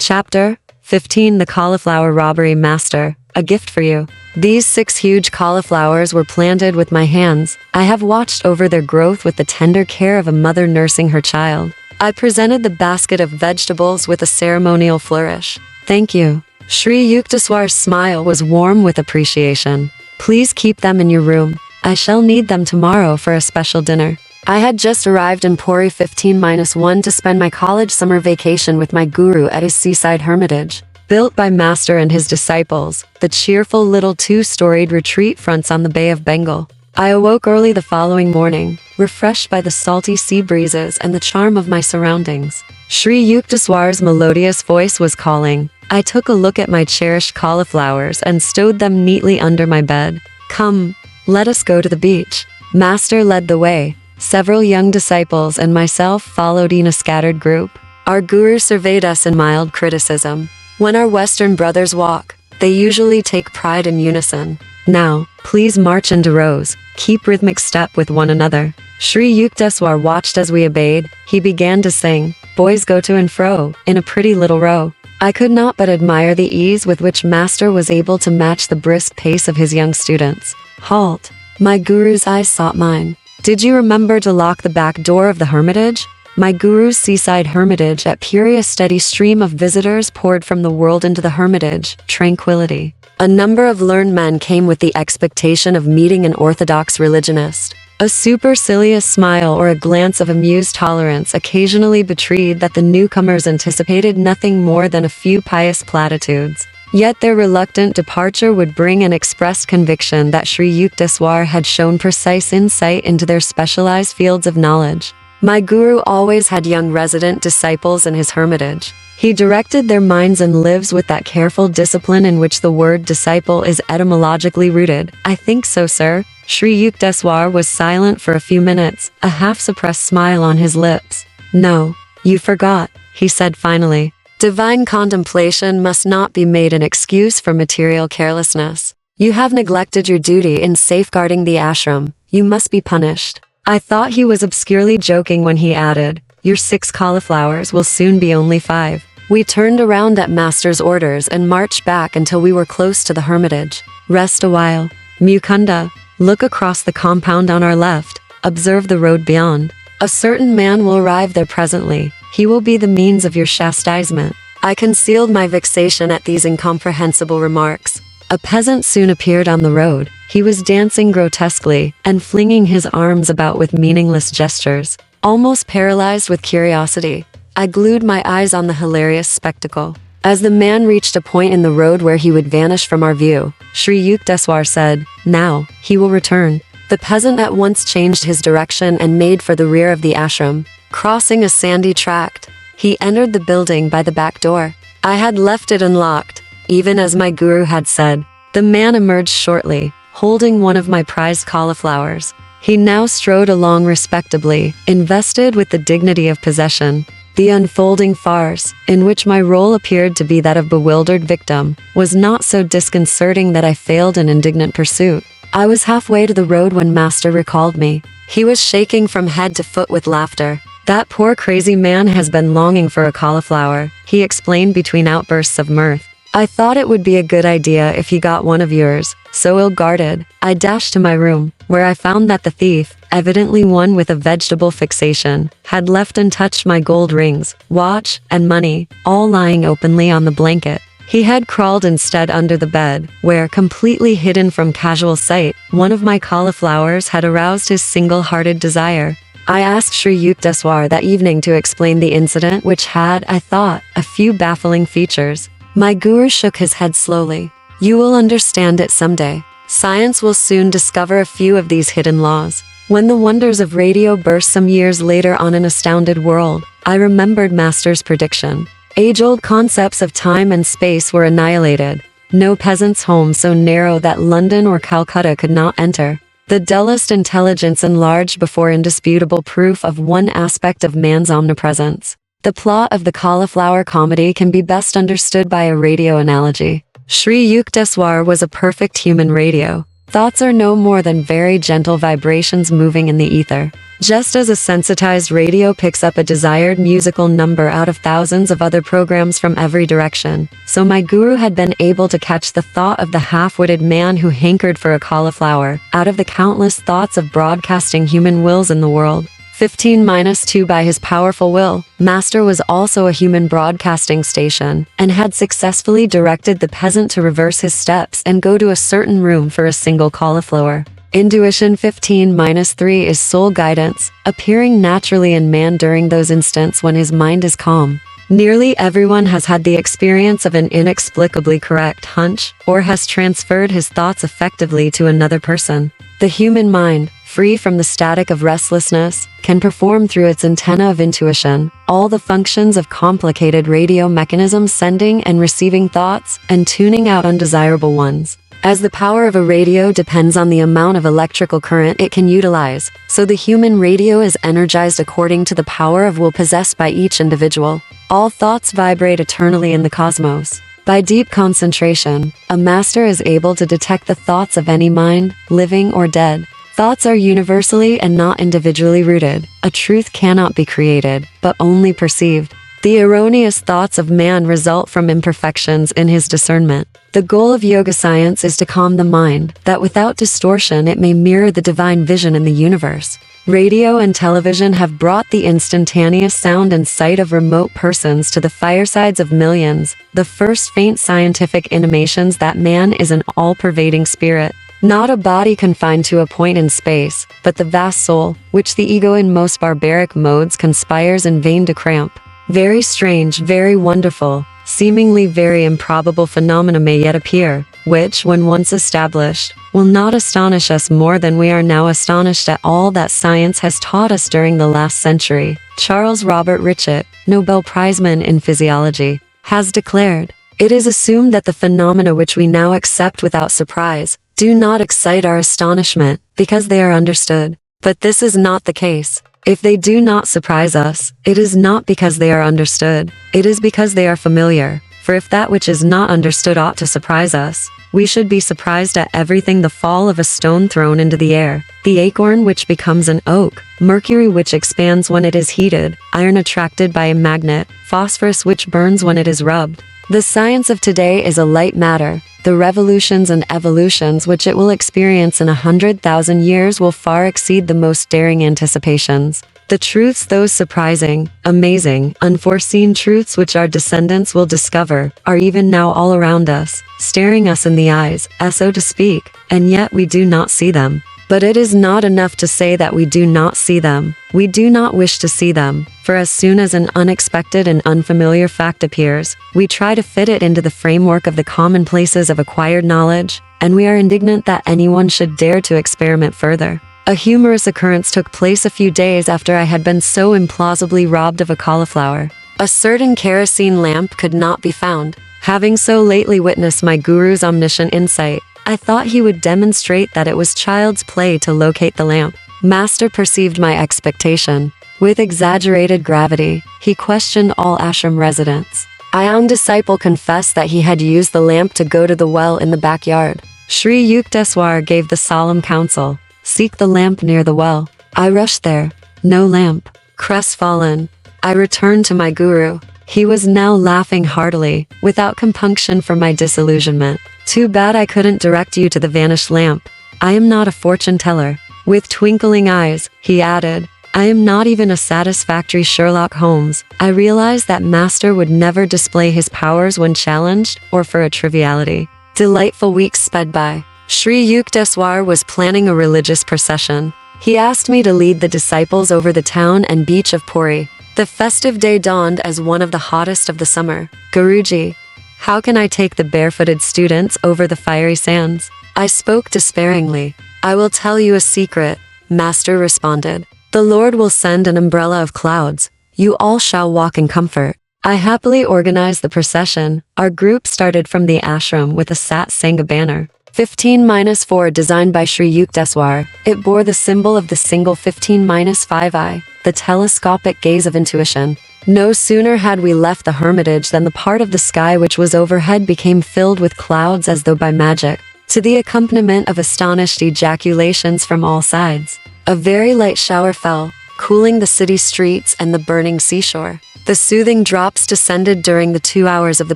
Chapter 15 The Cauliflower Robbery Master, a gift for you. These 6 huge cauliflowers were planted with my hands. I have watched over their growth with the tender care of a mother nursing her child. I presented the basket of vegetables with a ceremonial flourish. Thank you. Sri Yukteswar's smile was warm with appreciation. Please keep them in your room. I shall need them tomorrow for a special dinner. I had just arrived in Puri 15-1 to spend my college summer vacation with my guru at his seaside hermitage. Built by Master and his disciples, the cheerful little 2-storied retreat fronts on the Bay of Bengal. I awoke early the following morning, refreshed by the salty sea breezes and the charm of my surroundings. Sri Yukteswar's melodious voice was calling. I took a look at my cherished cauliflowers and stowed them neatly under my bed. Come, let us go to the beach. Master led the way. Several young disciples and myself followed in a scattered group. Our guru surveyed us in mild criticism. When our Western brothers walk, they usually take pride in unison. Now, please march into rows. Keep rhythmic step with one another. Sri Yukteswar watched as we obeyed. He began to sing, "Boys go to and fro, in a pretty little row." I could not but admire the ease with which Master was able to match the brisk pace of his young students. Halt! My guru's eyes sought mine. Did you remember to lock the back door of the hermitage? My guru's seaside hermitage at Puri, a steady stream of visitors poured from the world into the hermitage, tranquility. A number of learned men came with the expectation of meeting an orthodox religionist. A supercilious smile or a glance of amused tolerance occasionally betrayed that the newcomers anticipated nothing more than a few pious platitudes. Yet their reluctant departure would bring an expressed conviction that Sri Yukteswar had shown precise insight into their specialized fields of knowledge. My guru always had young resident disciples in his hermitage. He directed their minds and lives with that careful discipline in which the word disciple is etymologically rooted. I think so, sir. Sri Yukteswar was silent for a few minutes, a half-suppressed smile on his lips. No, you forgot, he said finally. Divine contemplation must not be made an excuse for material carelessness. You have neglected your duty in safeguarding the ashram. You must be punished. I thought he was obscurely joking when he added, your 6 cauliflowers will soon be only 5. We turned around at Master's orders and marched back until we were close to the hermitage. Rest a while. Mukunda, look across the compound on our left. Observe the road beyond. A certain man will arrive there presently. He will be the means of your chastisement. I concealed my vexation at these incomprehensible remarks. A peasant soon appeared on the road. He was dancing grotesquely and flinging his arms about with meaningless gestures. Almost paralyzed with curiosity, I glued my eyes on the hilarious spectacle. As the man reached a point in the road where he would vanish from our view, Sri Yukteswar said, "Now, he will return." The peasant at once changed his direction and made for the rear of the ashram. Crossing a sandy tract, he entered the building by the back door. I had left it unlocked, even as my guru had said. The man emerged shortly, holding one of my prized cauliflowers. He now strode along respectably, invested with the dignity of possession. The unfolding farce, in which my role appeared to be that of bewildered victim, was not so disconcerting that I failed in indignant pursuit. I was halfway to the road when Master recalled me. He was shaking from head to foot with laughter. That poor crazy man has been longing for a cauliflower, he explained between outbursts of mirth. I thought it would be a good idea if he got one of yours. So ill-guarded, I dashed to my room, where I found that the thief, evidently one with a vegetable fixation, had left untouched my gold rings, watch, and money, all lying openly on the blanket. He had crawled instead under the bed, where, completely hidden from casual sight, one of my cauliflowers had aroused his single-hearted desire. I asked Sri Yukteswar that evening to explain the incident, which had, I thought, a few baffling features. My guru shook his head slowly. You will understand it someday. Science will soon discover a few of these hidden laws. When the wonders of radio burst some years later on an astounded world, I remembered Master's prediction. Age-old concepts of time and space were annihilated. No peasant's home so narrow that London or Calcutta could not enter. The dullest intelligence enlarged before indisputable proof of one aspect of man's omnipresence. The plot of the cauliflower comedy can be best understood by a radio analogy. Sri Yukteswar was a perfect human radio. Thoughts are no more than very gentle vibrations moving in the ether. Just as a sensitized radio picks up a desired musical number out of thousands of other programs from every direction, so my guru had been able to catch the thought of the half-witted man who hankered for a cauliflower out of the countless thoughts of broadcasting human wills in the world. 15-2 By his powerful will, Master was also a human broadcasting station, and had successfully directed the peasant to reverse his steps and go to a certain room for a single cauliflower. Intuition 15-3 is soul guidance, appearing naturally in man during those instants when his mind is calm. Nearly everyone has had the experience of an inexplicably correct hunch, or has transferred his thoughts effectively to another person. The human mind, free from the static of restlessness, can perform through its antenna of intuition all the functions of complicated radio mechanisms, sending and receiving thoughts and tuning out undesirable ones. As the power of a radio depends on the amount of electrical current it can utilize, so the human radio is energized according to the power of will possessed by each individual. All thoughts vibrate eternally in the cosmos. By deep concentration, a master is able to detect the thoughts of any mind, living or dead. Thoughts are universally and not individually rooted. A truth cannot be created, but only perceived. The erroneous thoughts of man result from imperfections in his discernment. The goal of yoga science is to calm the mind, that without distortion it may mirror the divine vision in the universe. Radio and television have brought the instantaneous sound and sight of remote persons to the firesides of millions, the first faint scientific intimations that man is an all-pervading spirit. Not a body confined to a point in space, but the vast soul, which the ego in most barbaric modes conspires in vain to cramp. Very strange, very wonderful, seemingly very improbable phenomena may yet appear, which, when once established, will not astonish us more than we are now astonished at all that science has taught us during the last century. Charles Robert Richet, Nobel Prizeman in Physiology, has declared, "It is assumed that the phenomena which we now accept without surprise do not excite our astonishment because they are understood. But this is not the case. If they do not surprise us, it is not because they are understood, it is because they are familiar. For if that which is not understood ought to surprise us, we should be surprised at everything: the fall of a stone thrown into the air, the acorn which becomes an oak, mercury which expands when it is heated, iron attracted by a magnet, phosphorus which burns when it is rubbed. The science of today is a light matter. The revolutions and evolutions which it will experience in 100,000 years will far exceed the most daring anticipations. The truths, those surprising, amazing, unforeseen truths which our descendants will discover, are even now all around us, staring us in the eyes, as so to speak, and yet we do not see them. But it is not enough to say that we do not see them. We do not wish to see them, for as soon as an unexpected and unfamiliar fact appears, we try to fit it into the framework of the commonplaces of acquired knowledge, and we are indignant that anyone should dare to experiment further. A humorous occurrence took place a few days after I had been so implausibly robbed of a cauliflower. A certain kerosene lamp could not be found. Having so lately witnessed my guru's omniscient insight, I thought he would demonstrate that it was child's play to locate the lamp. Master perceived my expectation. With exaggerated gravity, he questioned all ashram residents. A young disciple confessed that he had used the lamp to go to the well in the backyard. Sri Yukteswar gave the solemn counsel, "Seek the lamp near the well." I rushed there. No lamp. Crestfallen, I returned to my guru. He was now laughing heartily, without compunction for my disillusionment. "Too bad I couldn't direct you to the vanished lamp. I am not a fortune teller." With twinkling eyes, he added, "I am not even a satisfactory Sherlock Holmes." I realized that Master would never display his powers when challenged, or for a triviality. Delightful weeks sped by. Sri Yukteswar was planning a religious procession. He asked me to lead the disciples over the town and beach of Puri. The festive day dawned as one of the hottest of the summer. "Guruji, how can I take the barefooted students over the fiery sands?" I spoke despairingly. "I will tell you a secret," Master responded. "The Lord will send an umbrella of clouds. You all shall walk in comfort." I happily organized the procession. Our group started from the ashram with a Sat Sangha banner. 15-4 designed by Sri Yukteswar. It bore the symbol of the single 15-5 eye, the telescopic gaze of intuition. No sooner had we left the hermitage than the part of the sky which was overhead became filled with clouds as though by magic, to the accompaniment of astonished ejaculations from all sides. A very light shower fell, cooling the city streets and the burning seashore. The soothing drops descended during the 2 hours of the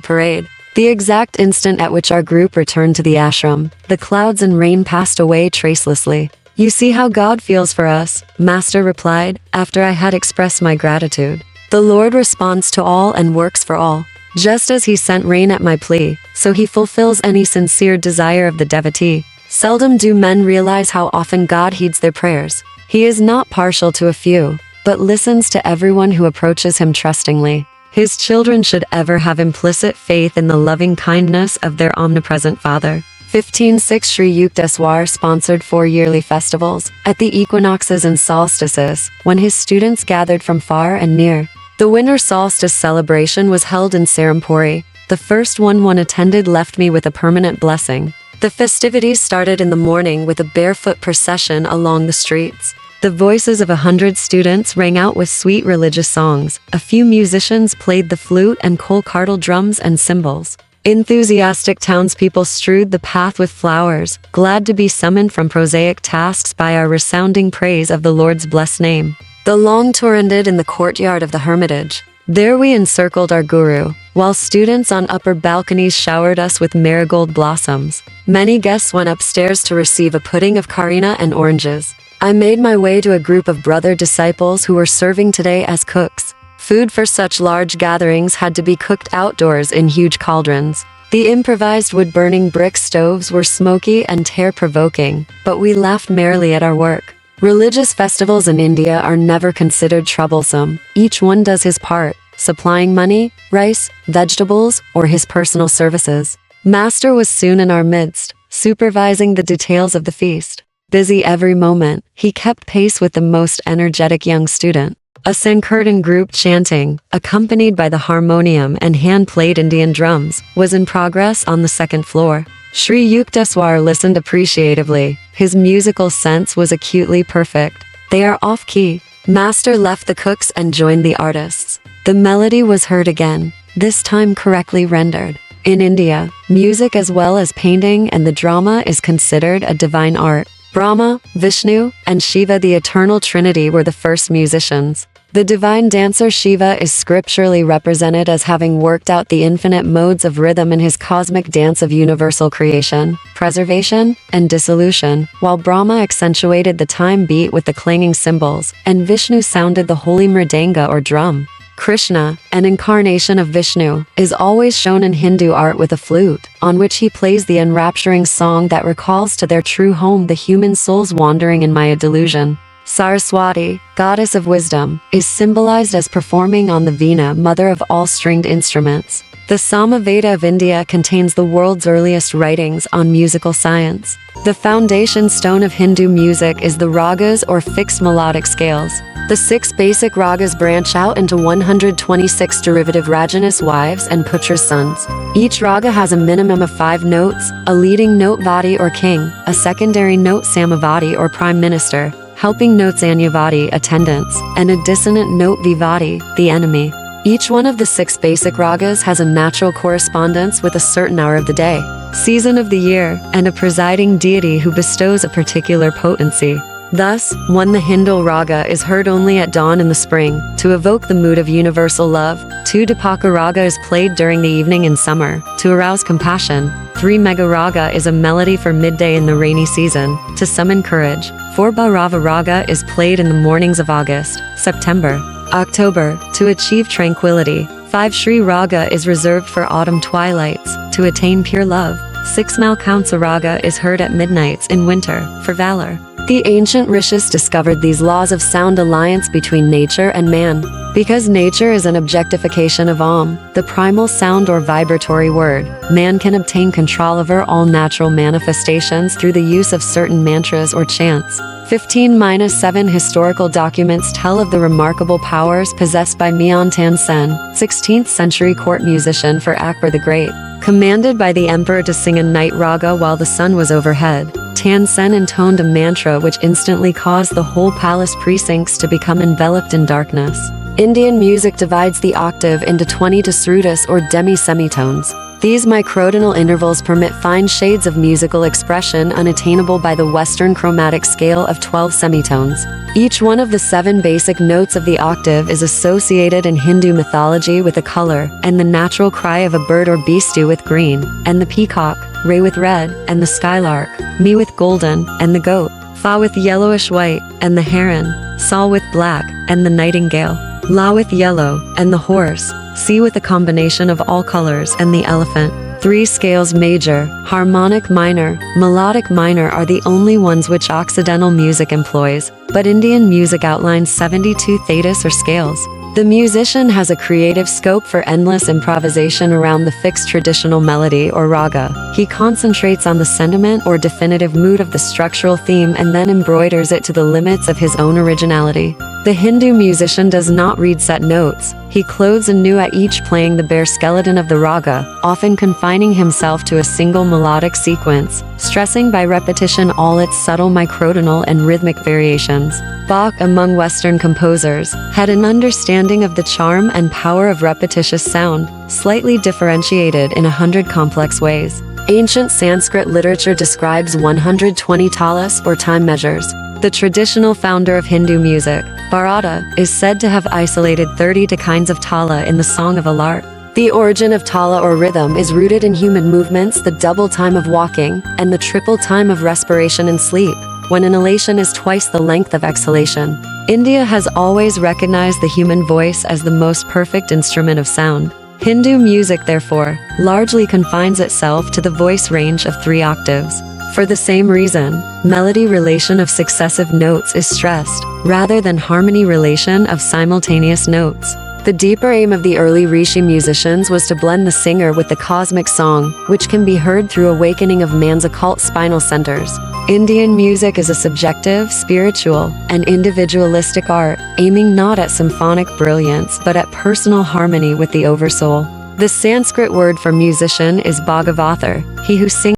parade. The exact instant at which our group returned to the ashram, the clouds and rain passed away tracelessly. "You see how God feels for us," Master replied, after I had expressed my gratitude. "The Lord responds to all and works for all. Just as he sent rain at my plea, so he fulfills any sincere desire of the devotee. Seldom do men realize how often God heeds their prayers. He is not partial to a few, but listens to everyone who approaches him trustingly. His children should ever have implicit faith in the loving kindness of their omnipresent Father." 15/6 Sri Yukteswar sponsored 4 yearly festivals, at the equinoxes and solstices, when his students gathered from far and near. The winter solstice celebration was held in Serampuri. The first one attended left me with a permanent blessing. The festivities started in the morning with a barefoot procession along the streets. The voices of 100 students rang out with sweet religious songs. A few musicians played the flute and kolkardal drums and cymbals. Enthusiastic townspeople strewed the path with flowers, glad to be summoned from prosaic tasks by our resounding praise of the Lord's blessed name. The long tour ended in the courtyard of the hermitage. There we encircled our guru, while students on upper balconies showered us with marigold blossoms. Many guests went upstairs to receive a pudding of karina and oranges. I made my way to a group of brother disciples who were serving today as cooks. Food for such large gatherings had to be cooked outdoors in huge cauldrons. The improvised wood-burning brick stoves were smoky and tear-provoking, but we laughed merrily at our work. Religious festivals in India are never considered troublesome. Each one does his part, supplying money, rice, vegetables, or his personal services. Master was soon in our midst, supervising the details of the feast. Busy every moment, he kept pace with the most energetic young student. A Sankirtan group chanting, accompanied by the harmonium and hand-played Indian drums, was in progress on the second floor. Sri Yukteswar listened appreciatively. His musical sense was acutely perfect. "They are off-key." Master left the cooks and joined the artists. The melody was heard again, this time correctly rendered. In India, music as well as painting and the drama is considered a divine art. Brahma, Vishnu, and Shiva, the eternal trinity, were the first musicians. The divine dancer Shiva is scripturally represented as having worked out the infinite modes of rhythm in his cosmic dance of universal creation, preservation, and dissolution, while Brahma accentuated the time beat with the clanging cymbals, and Vishnu sounded the holy mridanga or drum. Krishna, an incarnation of Vishnu, is always shown in Hindu art with a flute, on which he plays the enrapturing song that recalls to their true home the human souls wandering in Maya delusion. Saraswati, goddess of wisdom, is symbolized as performing on the veena, mother of all stringed instruments. The Samaveda of India contains the world's earliest writings on musical science. The foundation stone of Hindu music is the ragas or fixed melodic scales. The 6 basic ragas branch out into 126 derivative Rajanas wives and Putras sons. Each raga has a minimum of 5 notes, a leading note Vadi or king, a secondary note Samavadi or prime minister, helping notes Anyavadi, attendants, and a dissonant note Vivadi, the enemy. Each one of the 6 basic ragas has a natural correspondence with a certain hour of the day, season of the year, and a presiding deity who bestows a particular potency. Thus, 1 the Hindul raga is heard only at dawn in the spring, to evoke the mood of universal love. 2 Dipaka raga is played during the evening in summer, to arouse compassion. 3 Mega raga is a melody for midday in the rainy season, to summon courage. 4 Bhairava raga is played in the mornings of August, September, October, to achieve tranquility. 5 Shri raga is reserved for autumn twilights, to attain pure love. 6 Malkaunsa raga is heard at midnights in winter, for valor. The ancient rishis discovered these laws of sound alliance between nature and man. Because nature is an objectification of Om, the primal sound or vibratory word, man can obtain control over all natural manifestations through the use of certain mantras or chants. 15-7 Historical documents tell of the remarkable powers possessed by Meontan Sen, 16th century court musician for Akbar the Great. Commanded by the emperor to sing a night raga while the sun was overhead, Tan Sen intoned a mantra which instantly caused the whole palace precincts to become enveloped in darkness. Indian music divides the octave into 20 srutas or demi-semitones. These microtonal intervals permit fine shades of musical expression unattainable by the Western chromatic scale of 12 semitones. Each one of the 7 basic notes of the octave is associated in Hindu mythology with a color, and the natural cry of a bird or beastie with green, and the peacock, Ray with red, and the skylark, Me with golden, and the goat, Fa with yellowish white, and the heron, Sol with black, and the nightingale, La with yellow, and the horse, Si with a combination of all colors, and the elephant. 3 scales major, harmonic minor, melodic minor are the only ones which Occidental music employs, but Indian music outlines 72 thetis or scales. The musician has a creative scope for endless improvisation around the fixed traditional melody or raga. He concentrates on the sentiment or definitive mood of the structural theme and then embroiders it to the limits of his own originality. The Hindu musician does not read set notes. He clothes anew at each playing the bare skeleton of the raga, often confining himself to a single melodic sequence, stressing by repetition all its subtle microtonal and rhythmic variations. Bach, among Western composers, had an understanding of the charm and power of repetitious sound, slightly differentiated in 100 complex ways. Ancient Sanskrit literature describes 120 talas or time measures. The traditional founder of Hindu music, Bharata, is said to have isolated 32 kinds of tala in the Song of a Lark. The origin of tala or rhythm is rooted in human movements, the double time of walking, and the triple time of respiration and sleep, when inhalation is twice the length of exhalation. India has always recognized the human voice as the most perfect instrument of sound. Hindu music, therefore, largely confines itself to the voice range of 3 octaves. For the same reason, melody relation of successive notes is stressed, rather than harmony relation of simultaneous notes. The deeper aim of the early Rishi musicians was to blend the singer with the cosmic song, which can be heard through awakening of man's occult spinal centers. Indian music is a subjective, spiritual, and individualistic art, aiming not at symphonic brilliance but at personal harmony with the oversoul. The Sanskrit word for musician is bhagavathar, he who sings